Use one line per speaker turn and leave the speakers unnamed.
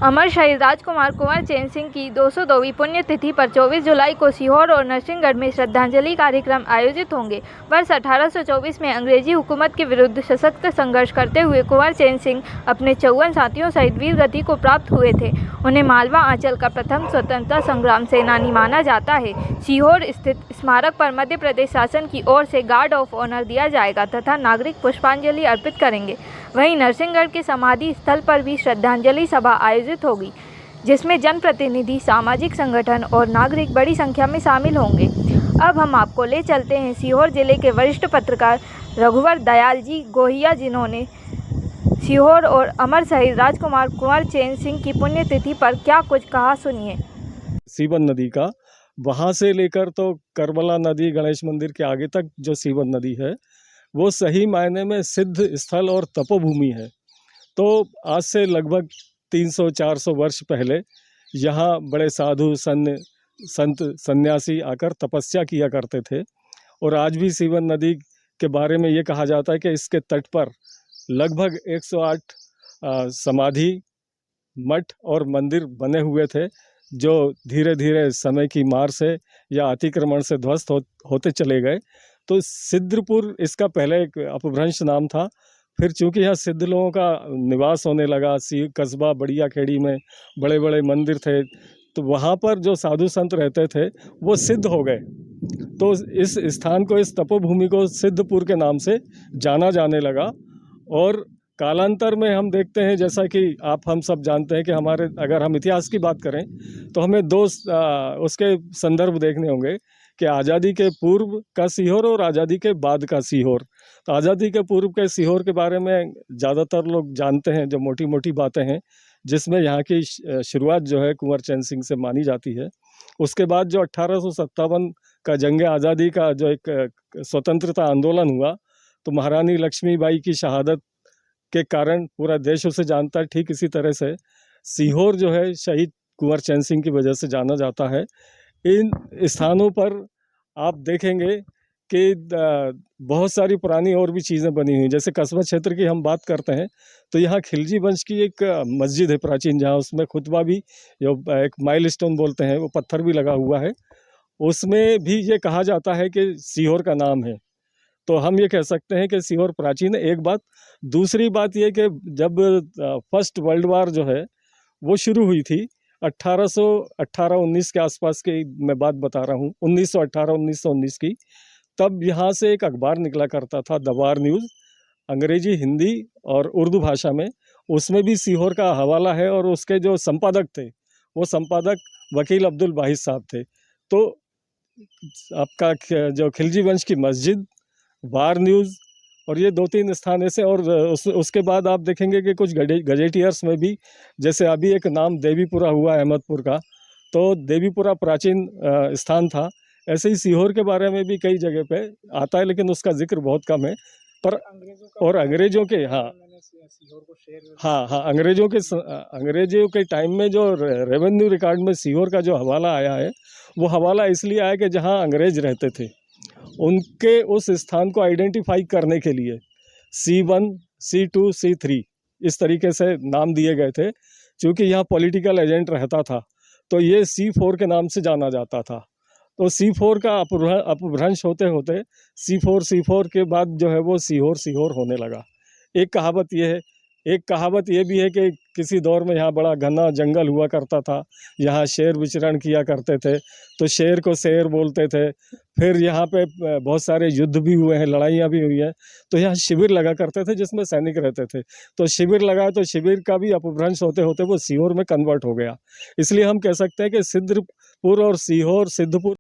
अमर शहीद राजकुमार कुंवर चैन सिंह की 202वीं पुण्यतिथि पर 24 जुलाई को सीहोर और नरसिंहगढ़ में श्रद्धांजलि कार्यक्रम आयोजित होंगे। वर्ष 1824 में अंग्रेजी हुकूमत के विरुद्ध सशक्त संघर्ष करते हुए कुंवर चैन सिंह अपने 54 साथियों सहित वीर गति को प्राप्त हुए थे। उन्हें मालवा आंचल का प्रथम स्वतंत्रता संग्राम सेनानी माना जाता है। सीहोर स्थित स्मारक पर मध्य प्रदेश शासन की ओर से गार्ड ऑफ ऑनर दिया जाएगा तथा नागरिक पुष्पांजलि अर्पित करेंगे। वहीं नरसिंहगढ़ के समाधि स्थल पर भी श्रद्धांजलि सभा आयोजित होगी, जिसमें जनप्रतिनिधि, सामाजिक संगठन और नागरिक बड़ी संख्या में शामिल होंगे। अब हम आपको ले चलते हैं सीहोर जिले के वरिष्ठ पत्रकार रघुवर दयाल जी गोहिया, जिन्होंने सीहोर और अमर शहीद राजकुमार कुंवर चैन सिंह की पुण्यतिथि पर क्या कुछ कहा, सुनिए।
सीवन नदी का वहाँ से लेकर तो करबला नदी, गणेश मंदिर के आगे तक जो सीवन नदी है वो सही मायने में सिद्ध स्थल और तपोभूमि है। तो आज से लगभग 300-400 वर्ष पहले यहाँ बड़े साधु संत सन्यासी आकर तपस्या किया करते थे। और आज भी सीवन नदी के बारे में ये कहा जाता है कि इसके तट पर लगभग 108 समाधि, मठ और मंदिर बने हुए थे, जो धीरे धीरे समय की मार से या अतिक्रमण से ध्वस्त होते चले गए। तो सिद्धपुर इसका पहले एक अपभ्रंश नाम था। फिर चूंकि यहाँ सिद्ध लोगों का निवास होने लगा, कस्बा बड़िया खेड़ी में बड़े बड़े मंदिर थे, तो वहाँ पर जो साधु संत रहते थे वो सिद्ध हो गए। तो इस स्थान को, इस तपोभूमि को सिद्धपुर के नाम से जाना जाने लगा। और कालांतर में हम देखते हैं, जैसा कि हम सब जानते हैं कि हमारे, अगर हम इतिहास की बात करें तो हमें उसके संदर्भ देखने होंगे कि आज़ादी के पूर्व का सीहोर और आज़ादी के बाद का सीहोर। तो आज़ादी के पूर्व के सीहोर के बारे में ज़्यादातर लोग जानते हैं, जो मोटी मोटी बातें हैं, जिसमें यहाँ की शुरुआत जो है कुंवर चैन सिंह से मानी जाती है। उसके बाद जो 1857 का जंग आज़ादी का जो एक स्वतंत्रता आंदोलन हुआ, तो महारानी लक्ष्मीबाई की शहादत के कारण पूरा देश उसे जानता है। ठीक इसी तरह से सीहोर जो है शहीद कुंवर चैन सिंह की वजह से जाना जाता है। इन स्थानों पर आप देखेंगे कि बहुत सारी पुरानी और भी चीज़ें बनी हुई। जैसे कस्बा क्षेत्र की हम बात करते हैं तो यहाँ खिलजी वंश की एक मस्जिद है प्राचीन, जहाँ उसमें खुतबा भी, जो एक माइलस्टोन बोलते हैं, वो पत्थर भी लगा हुआ है। उसमें भी ये कहा जाता है कि सीहोर का नाम है। तो हम ये कह सकते हैं कि सीहोर प्राचीन है, एक बात। दूसरी बात ये कि जब फर्स्ट वर्ल्ड वार जो है वो शुरू हुई थी 1818-19 के आसपास की मैं बात बता रहा हूँ, 1918-1919 की, तब यहाँ से एक अखबार निकला करता था, द वार न्यूज़, अंग्रेजी, हिंदी और उर्दू भाषा में। उसमें भी सीहोर का हवाला है और उसके जो संपादक थे वो संपादक वकील अब्दुल वाहिद साहब थे। तो आपका जो खिलजी वंश की मस्जिद, वार न्यूज़ और ये 2-3 स्थान ऐसे। और उसके बाद आप देखेंगे कि कुछ गजेटियर्स में भी, जैसे अभी एक नाम देवीपुरा हुआ अहमदपुर का, तो देवीपुरा प्राचीन स्थान था। ऐसे ही सीहोर के बारे में भी कई जगह पे आता है, लेकिन उसका जिक्र बहुत कम है। पर अंग्रेजों के अंग्रेजों के टाइम में जो रेवेन्यू रिकॉर्ड में सीहोर का जो हवाला आया है, वो हवाला इसलिए आया कि जहाँ अंग्रेज रहते थे उनके उस स्थान को आइडेंटिफाई करने के लिए C1, C2, C3 इस तरीके से नाम दिए गए थे। क्योंकि यहाँ पॉलिटिकल एजेंट रहता था तो ये C4 के नाम से जाना जाता था। तो C4 का अपभ्रंश होते होते C4 के बाद जो है वो सीहोर होने लगा। एक कहावत ये भी है कि किसी दौर में यहाँ बड़ा घना जंगल हुआ करता था, यहाँ शेर विचरण किया करते थे, तो शेर को शेर बोलते थे। फिर यहाँ पे बहुत सारे युद्ध भी हुए हैं, लड़ाइयाँ भी हुई हैं, तो यहाँ शिविर लगा करते थे जिसमें सैनिक रहते थे। तो शिविर लगा तो शिविर का भी अपभ्रंश होते होते वो सीहोर में कन्वर्ट हो गया। इसलिए हम कह सकते हैं कि सिद्धपुर और सीहोर, सिद्धपुर